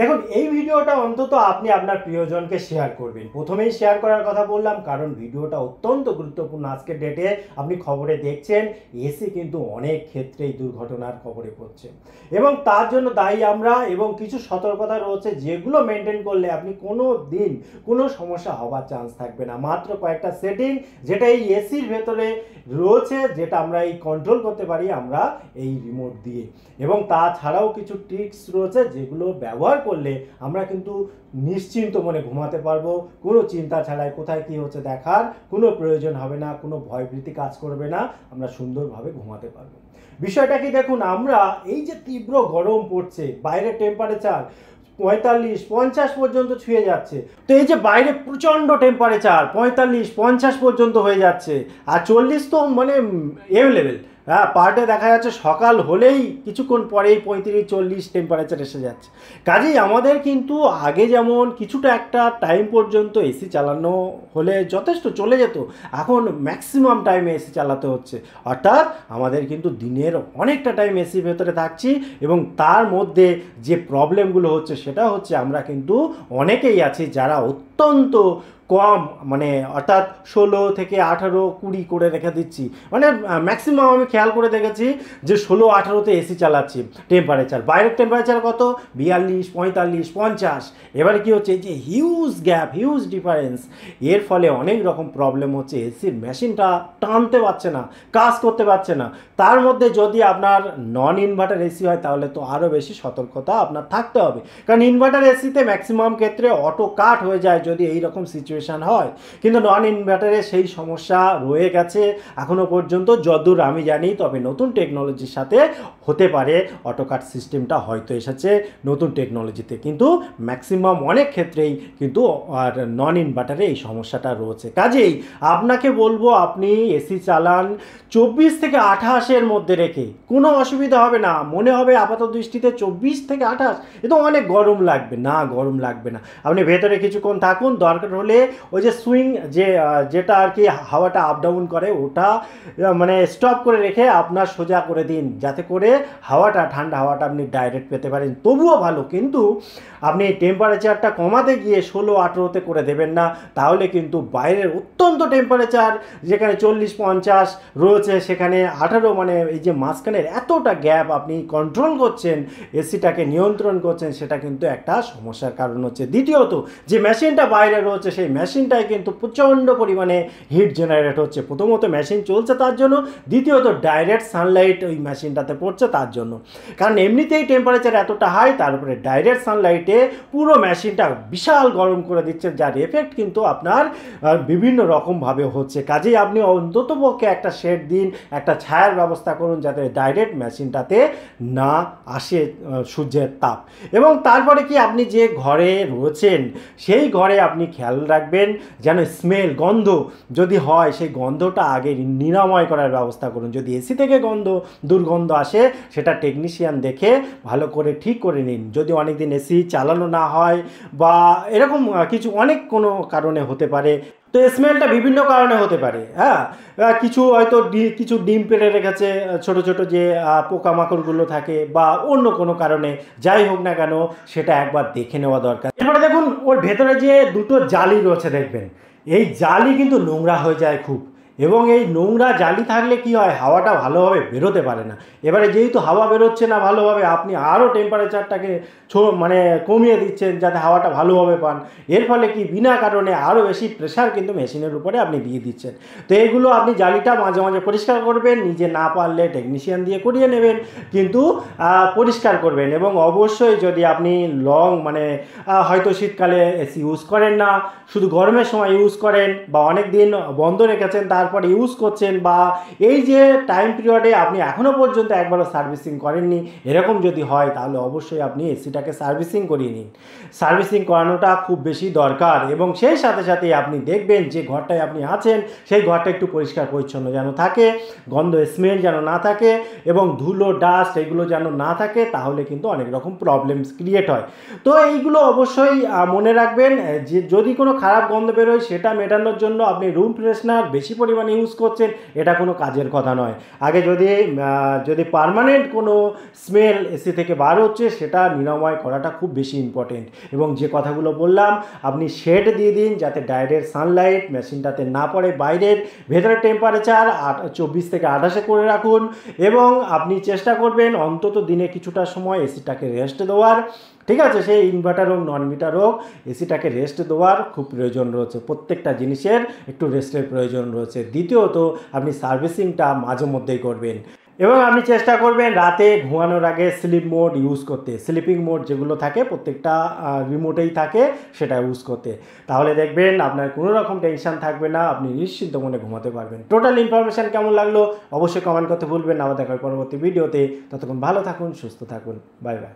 দেখুন, এই ভিডিওটা অন্তত আপনি আপনার প্রিয়জনকে শেয়ার করবেন। প্রথমেই শেয়ার করার কথা বললাম কারণ ভিডিওটা অত্যন্ত গুরুত্বপূর্ণ। আজকের ডেটে আপনি খবরে দেখছেন এসি কিন্তু অনেক ক্ষেত্রেই দুর্ঘটনার খবরে পড়ছে এবং তার জন্য দায়ী আমরা, এবং কিছু সতর্কতা রয়েছে যেগুলো মেনটেন করলে আপনি কোনো দিন কোনো সমস্যা হওয়ার চান্স থাকবে না। মাত্র কয়েকটা সেটিং যেটা এই এসির ভেতরে রয়েছে, যেটা আমরা এই কন্ট্রোল করতে পারি আমরা এই রিমোট দিয়ে, এবং তাছাড়াও কিছু ট্রিক্স রয়েছে যেগুলো ব্যবহার করলে আমরা কিন্তু নিশ্চিন্ত মনে ঘুমাতে পারবো। কোনো চিন্তা ছাড়াই কোথায় কি হচ্ছে দেখার কোনো প্রয়োজন হবে না, কোনো ভয়ভীতি কাজ করবে না, আমরা সুন্দরভাবে ঘুমাতে পারবো। বিষয়টা কি, দেখুন আমরা এই যে তীব্র গরম পড়ছে, বাইরের টেম্পারেচার 45-50 পর্যন্ত ছুঁয়ে যাচ্ছে। তো এই যে বাইরে প্রচণ্ড টেম্পারেচার 45-50 পর্যন্ত হয়ে যাচ্ছে, আর 40 তো মানে এভেলেবেল। হ্যাঁ, পার্টে দেখা যাচ্ছে সকাল হলেই কিছুক্ষণ পরেই 35-40 টেম্পারেচার এসে যাচ্ছে। কাজেই আমাদের কিন্তু আগে যেমন কিছুটা একটা টাইম পর্যন্ত এসি চালানো হলে যথেষ্ট চলে যেত, এখন ম্যাক্সিমাম টাইমে এসি চালাতে হচ্ছে। অর্থাৎ আমাদের কিন্তু দিনের অনেকটা টাইম এসির ভেতরে থাকছি, এবং তার মধ্যে যে প্রবলেমগুলো হচ্ছে সেটা হচ্ছে আমরা কিন্তু অনেকেই আছি যারা অত্যন্ত কম, মানে অর্থাৎ 16 থেকে 18-20 করে রেখে দিচ্ছি। মানে ম্যাক্সিমাম আমি খেয়াল করে দেখেছি যে 16-18তে এসি চালাচ্ছি। টেম্পারেচার, বাইরের টেম্পারেচার কত, 42-45-50। এবারে কি হচ্ছে, এই যে হিউজ গ্যাপ, হিউজ ডিফারেন্স, এর ফলে অনেক রকম প্রবলেম হচ্ছে। এসির মেশিনটা টানতে পারছে না, কাজ করতে পারছে না। তার মধ্যে যদি আপনার নন ইনভার্টার এসি হয় তাহলে তো আরও বেশি সতর্কতা আপনার থাকতে হবে, কারণ ইনভার্টার এসিতে ম্যাক্সিমাম ক্ষেত্রে অটো কাট হয়ে যায় যদি এই রকম সিচুয়েশান হয়, কিন্তু নন ইনভার্টারে সেই সমস্যা রয়ে গেছে এখনও পর্যন্ত যতদূর আমি জানি। তবে নতুন টেকনোলজির সাথে হতে পারে অটো কাট সিস্টেমটা হয়তো এসেছে নতুন টেকনোলজিতে, কিন্তু ম্যাক্সিমাম অনেক ক্ষেত্রেই কিন্তু আর নন ইনভার্টারে এই সমস্যাটা রয়েছে। কাজেই আপনাকে বলবো আপনি এসি চালান 24 থেকে 28-এর মধ্যে রেখে, কোনো অসুবিধা হবে না। মনে হবে আপাত দৃষ্টিতে 24 থেকে 28 এ তো অনেক গরম লাগবে, না গরম লাগবে না। আপনি ভেতরে কিছুক্ষণ থাকুন, দরকার হলে ওই যে সুইং যেটা আর কি হাওয়াটা আপ ডাউন করে ওটা মানে স্টপ করে রেখে আপনার সোজা করে দিন, যাতে করে হাওয়াটা, ঠান্ডা হাওয়াটা আপনি ডাইরেক্ট পেতে পারেন, তবুও ভালো। কিন্তু আপনি টেম্পারেচারটা কমাতে গিয়ে 16-18তে করে দেবেন না, তাহলে কিন্তু বাইরের অত্যন্ত টেম্পারেচার যেখানে 40-50 রয়েছে সেখানে 18, মানে এই যে মাঝখানের এতটা গ্যাপ আপনি কন্ট্রোল করছেন, এসিটাকে নিয়ন্ত্রণ করছেন, সেটা কিন্তু একটা সমস্যার কারণ হচ্ছে। দ্বিতীয়ত, যে মেশিনটা বাইরে রয়েছে সেই মেশিনটায় কিন্তু প্রচণ্ড পরিমাণে হিট জেনারেট হচ্ছে। প্রথমত মেশিন চলছে তার জন্য, দ্বিতীয়ত ডাইরেক্ট সানলাইট ওই মেশিনটাতে পড়ছে তার জন্য। কারণ এমনিতেই টেম্পারেচার এতটা হাই, তার উপরে ডাইরেক্ট সানলাইটে পুরো মেশিনটা বিশাল গরম করে দিচ্ছে, যার এফেক্ট কিন্তু আপনার বিভিন্ন রকমভাবে হচ্ছে। কাজেই আপনি অন্ততপক্ষে একটা শেড দিন, একটা ছায়ার ব্যবস্থা করুন, যাতে ডাইরেক্ট মেশিনটাতে না আসে সূর্যের তাপ। এবং তারপরে কি, আপনি যে ঘরে রয়েছেন সেই ঘরে আপনি খেয়াল রাখবেন যেন স্মেল, গন্ধ যদি হয় সেই গন্ধটা আগে নিরাময় করার ব্যবস্থা করুন। যদি এসি থেকে দুর্গন্ধ আসে সেটা টেকনিশিয়ান দেখে ভালো করে ঠিক করে নিন। যদি অনেক দিন এসি চালানো না হয় বা এরকম কিছু অনেক কোনো কারণে হতে পারে, তো স্মেলটা বিভিন্ন কারণে হতে পারে। হ্যাঁ, কিছু হয়তো কিছু ডিম পেড়ে রেখেছে, ছোট ছোট যে পোকামাকড়গুলো থাকে, বা অন্য কোনো কারণে, যাই হোক না কেন সেটা একবার দেখে নেওয়া দরকার। এরপরে দেখুন ওর ভেতরে যে দুটো জালি রয়েছে, দেখবেন এই জালি কিন্তু নোংরা হয়ে যায় খুব, এবং এই নোংরা জালি থাকলে কি হয়, হাওয়াটা ভালোভাবে বেরোতে পারে না। এবারে যেহেতু হাওয়া বেরোচ্ছে না ভালোভাবে, আপনি আরও টেম্পারেচারটাকে মানে কমিয়ে দিচ্ছেন যাতে হাওয়াটা ভালোভাবে পান। এর ফলে কি, বিনা কারণে আরও বেশি প্রেশার কিন্তু মেশিনের উপরে আপনি দিয়ে দিচ্ছেন। তো এইগুলো আপনি জালিটা মাঝে মাঝে পরিষ্কার করবেন, নিজে না পারলে টেকনিশিয়ান দিয়ে করিয়ে নেবেন, কিন্তু পরিষ্কার করবেন। এবং অবশ্যই যদি আপনি মানে হয়তো শীতকালে এসি ইউজ করেন না, শুধু গরমের সময় ইউজ করেন, বা অনেক দিন বন্ধ রেখেছেন তারপরে ইউজ করছেন, বা এই যে টাইম পিরিয়ডে আপনি এখনও পর্যন্ত একবারও সার্ভিসিং করেননি, এরকম যদি হয় তাহলে অবশ্যই আপনি এসিটাকে সার্ভিসিং করিয়ে নিন। সার্ভিসিং করানোটা খুব বেশি দরকার, এবং সেই সাথে সাথে আপনি দেখবেন যে ঘরটায় আপনি আছেন সেই ঘরটা একটু পরিষ্কার পরিচ্ছন্ন যেন থাকে, গন্ধ স্মেল যেন না থাকে, এবং ধুলো ডাস্ট এগুলো যেন না থাকে, তাহলে কিন্তু অনেক রকম প্রবলেমস ক্রিয়েট হয়। তো এইগুলো অবশ্যই মনে রাখবেন যে যদি কোনো খারাপ গন্ধ বেরোয় সেটা মেটানোর জন্য আপনি রুম ফ্রেশনার বেশি পরিমাণে পরিমাণে ইউজ করছেন এটা কোনো কাজের কথা নয়। আগে যদি পার্মানেন্ট কোনো স্মেল এসি থেকে বার হচ্ছে সেটা নিরাময় করাটা খুব বেশি ইম্পর্টেন্ট। এবং যে কথাগুলো বললাম আপনি শেড দিয়ে দিন যাতে ডাইরেক্ট সানলাইট মেশিনটাতে না পড়ে, বাইরের ভেতরের টেম্পারেচার 24 থেকে 28 করে রাখুন এবং আপনি চেষ্টা করবেন অন্তত দিনে কিছুটা সময় এসিটাকে রেস্ট দেওয়ার। ঠিক আছে, সেই ইনভার্টার হোক নন ইনভার্টার হোক এসিটাকে রেস্ট দেওয়ার খুব প্রয়োজন রয়েছে, প্রত্যেকটা জিনিসের একটু রেস্টের প্রয়োজন রয়েছে। দ্বিতীয়ত আপনি সার্ভিসিংটা মাঝে মধ্যেই করবেন এবং আপনি চেষ্টা করবেন রাতে ঘুমানোর আগে স্লিপ মোড ইউজ করতে, স্লিপিং মোড যেগুলো থাকে প্রত্যেকটা রিমোটেই থাকে সেটা ইউজ করতে। তাহলে দেখবেন আপনার কোনো রকম টেনশন থাকবে না, আপনি নিশ্চিন্ত মনে ঘুমাতে পারবেন। টোটাল ইনফরমেশান কেমন লাগলো অবশ্যই কমেন্ট করতে ভুলবেন না। আবার দেখা হবে পরবর্তী ভিডিওতে, ততক্ষণ ভালো থাকুন, সুস্থ থাকুন, বাই বাই।